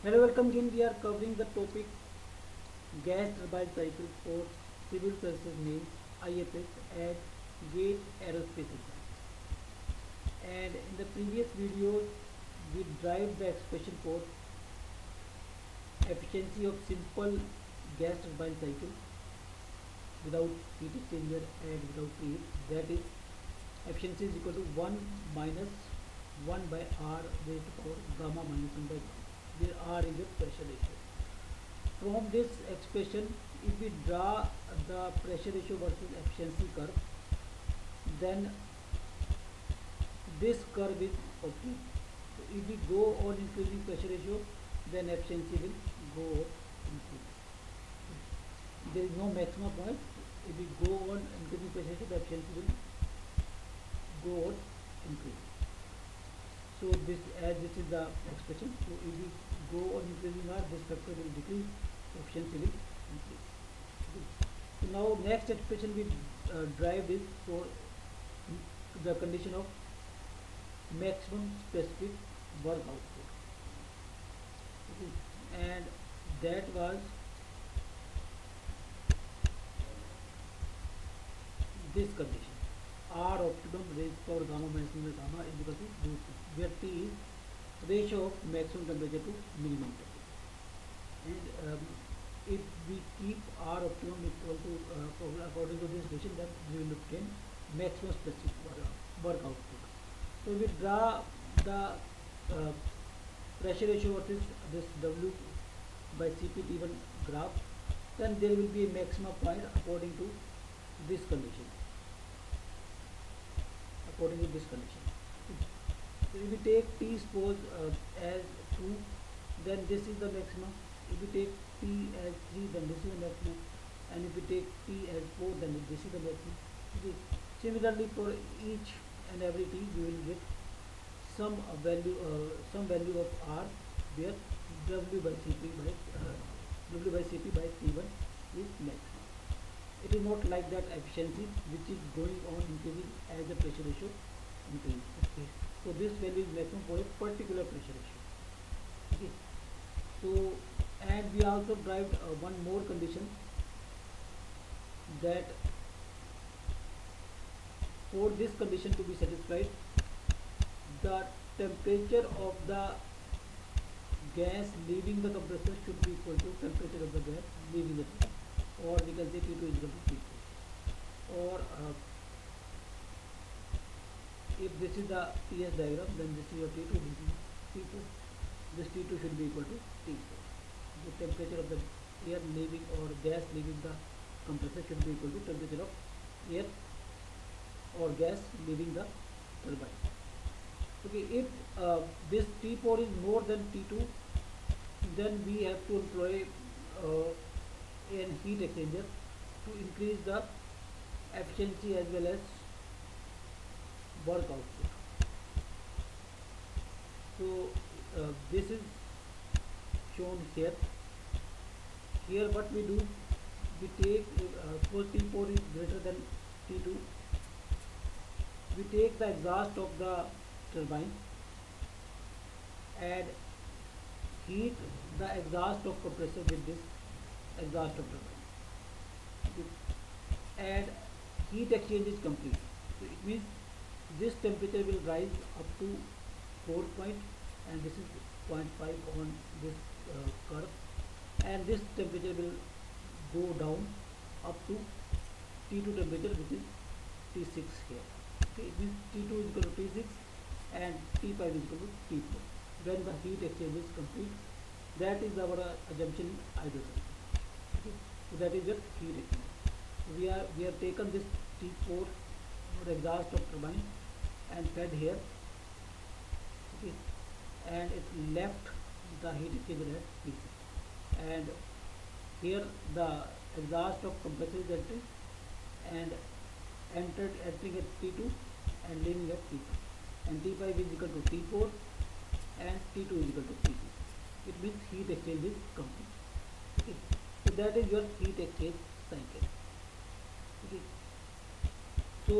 Hello, welcome again. We are covering the topic gas turbine cycle for civil services names IFS at Gate Aerospace Exam. And in the previous videos, we derived the expression for efficiency of simple gas turbine cycle without heat exchanger and without heat. That is, efficiency is equal to 1 minus 1 by R raised to power gamma minus 1 by gamma, where R is the pressure ratio. From this expression, if we draw the pressure ratio versus efficiency curve, then this curve is okay. So if we go on increasing pressure ratio, then efficiency will go on increasing. There is no maximum point. If we go on increasing pressure ratio, the efficiency will go on increasing. So this is the expression. So if we go on increasing R, this factor will decrease, efficiency will increase. Okay. So now next expression we drive is for the condition of maximum specific work output. Okay. And that was this condition. R optimum raised power gamma minus gamma is equal to those things, where T is ratio of maximum temperature to minimum temperature. And if we keep R optimum equal to according to this equation, then we will obtain maximum specific work output. So we draw the pressure ratio versus this W by Cp T1 graph, then there will be a maximum point according to this condition. According to this condition. So if we take T suppose as 2, then this is the maximum. If we take T as 3, then this is the maximum. And if we take T as 4, then this is the maximum. Okay. Similarly, for each and every T, we will get some value of R, where W by Cp by T1 is maximum. It is not like that efficiency which is going on increasing as the pressure ratio increases. Okay. So this value is maximum for a particular pressure ratio. Okay. So, and we also derived one more condition, that for this condition to be satisfied, the temperature of the gas leaving the compressor should be equal to temperature of the gas leaving the turbine, or we can say T2 is equal to T4. Or if this is the TS diagram, then this is your T2, this is T4. This T2 should be equal to T4. The temperature of the air leaving or gas leaving the compressor should be equal to temperature of air or gas leaving the turbine. Okay, if this T4 is more than T2, then we have to employ an heat exchanger to increase the efficiency as well as work output. So this is shown here. Here what we do, we take suppose T4 is greater than T2, we take the exhaust of the turbine and heat the exhaust of compressor with this exhaust of turbine, and heat exchange is complete. So it means this temperature will rise up to 4 point, and this is 0.5 on this curve, and this temperature will go down up to T2 temperature, which is T6 here. Okay, it means T2 is equal to T6 and T5 is equal to T4 when the heat exchange is complete. That is our assumption in idle cycle. Okay, so that is your heat exchange. So we have taken this T4 or exhaust of turbine and fed here. Okay, and it left the heat exchanger at T6, and here the exhaust of compressor is entering and entering at T2 and leaving at T5, and T5 is equal to T4 and T2 is equal to T6. It means heat exchange is complete. Okay. So that is your heat exchange cycle. Okay. So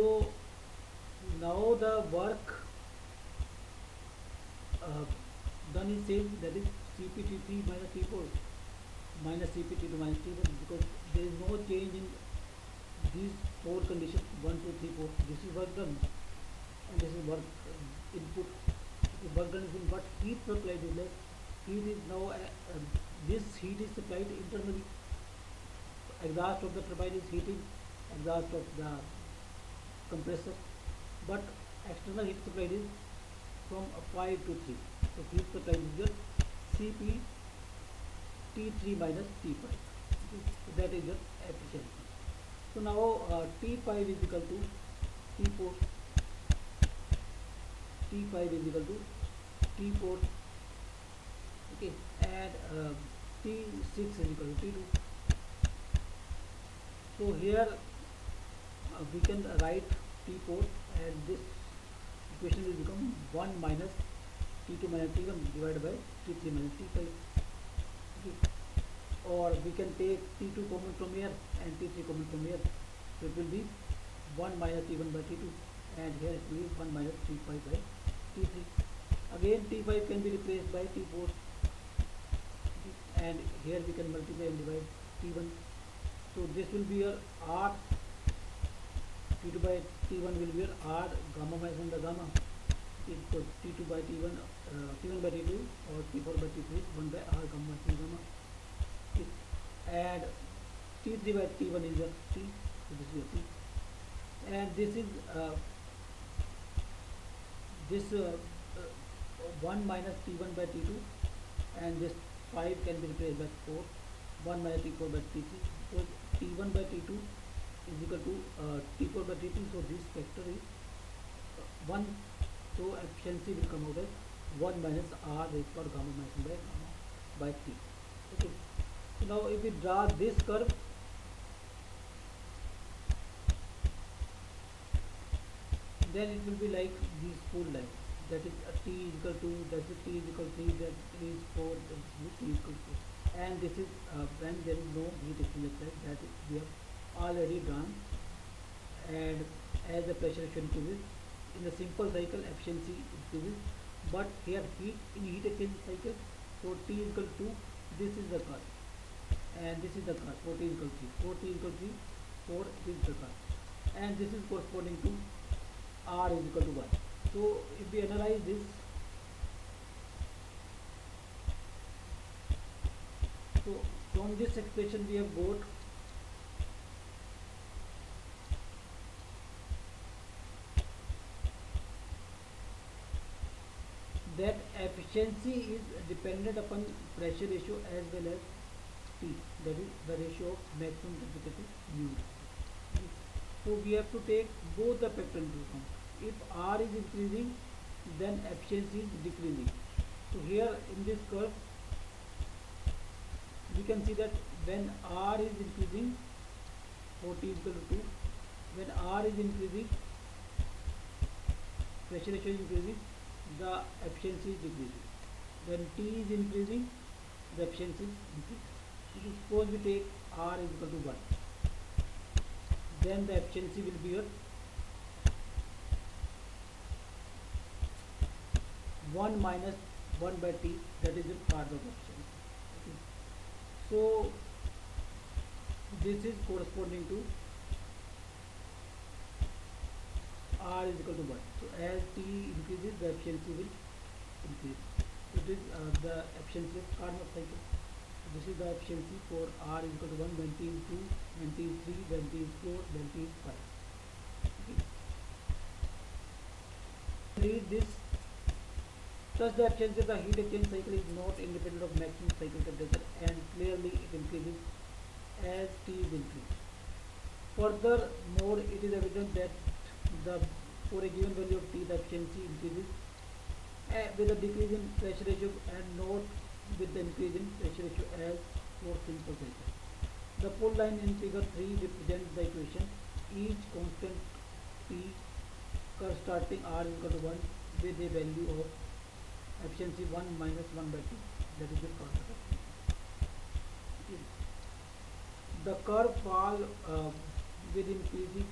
now the work Then it says that is CPT3 minus T4 minus CPT2 minus T1, because there is no change in these four conditions 1, 2, 3, 4. This is work done and this is work input. Okay, work done is in, but heat supplied is less. Heat is now this heat is supplied internally. Exhaust of the turbine is heating exhaust of the compressor, but external heat supplied is from 5 to 3. So heat supplied is your CP T3 minus T5. Okay, so that is your efficiency. So now T5 is equal to T4, T5 is equal to T4, okay, and T6 is equal to T2. So here we can write T4, and this equation will become 1 minus T2 minus T1 divided by T3 minus T5. Okay. Or we can take T2 common from here and T3 common from here. So it will be 1 minus T1 by T2, and here it will be 1 minus T5 by T3. Again T5 can be replaced by T4, okay, and here we can multiply and divide T1. So this will be your R T2 by T1 will be your R gamma minus 1 by gamma. Okay, so T2 by T1, T1 by T2 or T4 by T3 1 by R gamma minus 1 gamma. Okay. And T3 by T1 is your T, so this is your T, and this is this 1 minus T1 by T2, and this 5 can be replaced by 4, 1 minus T4 by T3, because T1 by T2 is equal to T4 by T2, so this factor is 1, so efficiency will come out as 1 minus R raised to gamma minus 1 by gamma by T. Okay. So now if we draw this curve, then it will be like these four lines, that is T is equal to, that is T is equal to 3, that is 4, that is T is equal to 4, and this is when there is no heat exchanger plate, that is we have already drawn. And as the pressure ratio increases in the simple cycle, efficiency increases, but here in heat exchange cycle, so T is equal to, this is the curve and this is the curve, 4 T is equal to 3, 4 T is equal to 3, 4 is the curve, and this is corresponding to R is equal to 1. So if we analyze this, so from this expression we have got that efficiency is dependent upon pressure ratio as well as T, that is the ratio of maximum temperature to mu. So we have to take both the factors into account. If R is increasing, then efficiency is decreasing. So here in this curve, we can see that when R is increasing, 40 is equal to 2. When R is increasing, pressure ratio is increasing, the efficiency is decreasing. When T is increasing, the efficiency is increasing. So suppose we take R is equal to 1, then the efficiency will be your 1 minus 1 by T, that is the Carnot efficiency. Okay. So this is corresponding to R is equal to 1. So as T increases, the efficiency will increase. So this is the efficiency of Carnot cycle. So this is the efficiency for R is equal to 1, when T is 2, when T is 3, when T is 4, when T is 5. Okay. Read this. Thus the efficiency of the heat exchange cycle is not independent of maximum cycle temperature, and clearly it increases as T is increased. Furthermore, it is evident that for a given value of T, the efficiency increases with a decrease in pressure ratio and not with the increase in pressure ratio as for simple cycle. The pull line in figure 3 represents the equation. Each constant T curve starting R is equal to 1 with a value of efficiency 1 minus 1 by 2, that is the Carnot efficiency. The curve fall with increasing